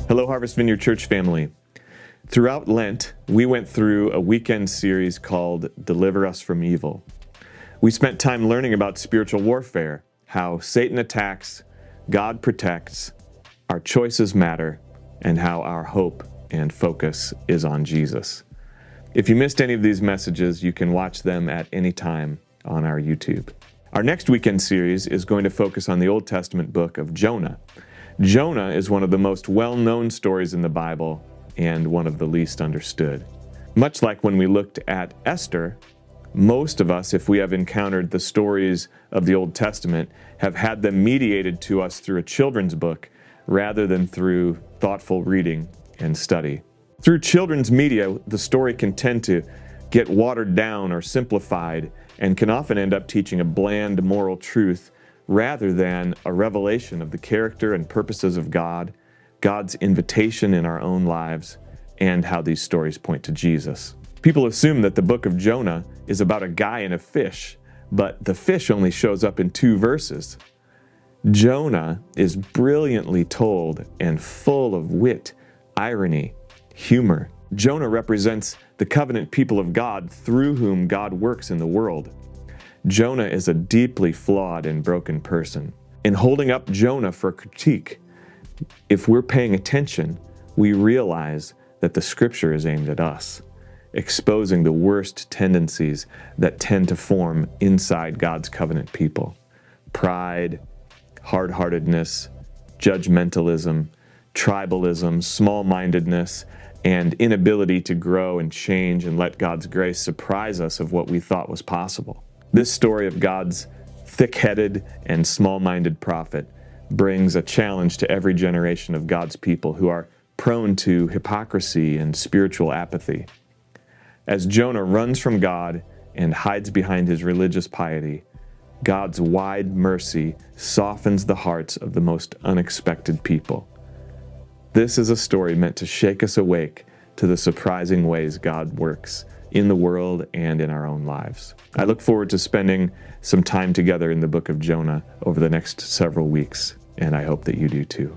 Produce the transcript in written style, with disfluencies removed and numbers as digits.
Hello, Harvest Vineyard Church family. Throughout Lent, we went through a weekend series called Deliver Us from Evil. We spent time learning about spiritual warfare, how Satan attacks, God protects, our choices matter, and how our hope and focus is on Jesus. If you missed any of these messages, you can watch them at any time on our YouTube. Our next weekend series is going to focus on the Old Testament book of Jonah. Jonah is one of the most well-known stories in the Bible and one of the least understood. Much like when we looked at Esther, most of us, if we have encountered the stories of the Old Testament, have had them mediated to us through a children's book rather than through thoughtful reading and study. Through children's media, the story can tend to get watered down or simplified and can often end up teaching a bland moral truth rather than a revelation of the character and purposes of God, God's invitation in our own lives, and how these stories point to Jesus. People assume that the book of Jonah is about a guy and a fish, but the fish only shows up in 2 verses. Jonah is brilliantly told and full of wit, irony, humor. Jonah represents the covenant people of God through whom God works in the world. Jonah is a deeply flawed and broken person. In holding up Jonah for critique, if we're paying attention, we realize that the scripture is aimed at us, exposing the worst tendencies that tend to form inside God's covenant people. Pride, hard-heartedness, judgmentalism, tribalism, small-mindedness, and inability to grow and change and let God's grace surprise us of what we thought was possible. This story of God's thick-headed and small-minded prophet brings a challenge to every generation of God's people who are prone to hypocrisy and spiritual apathy. As Jonah runs from God and hides behind his religious piety, God's wide mercy softens the hearts of the most unexpected people. This is a story meant to shake us awake to the surprising ways God works in the world and in our own lives. I look forward to spending some time together in the book of Jonah over the next several weeks, and I hope that you do too.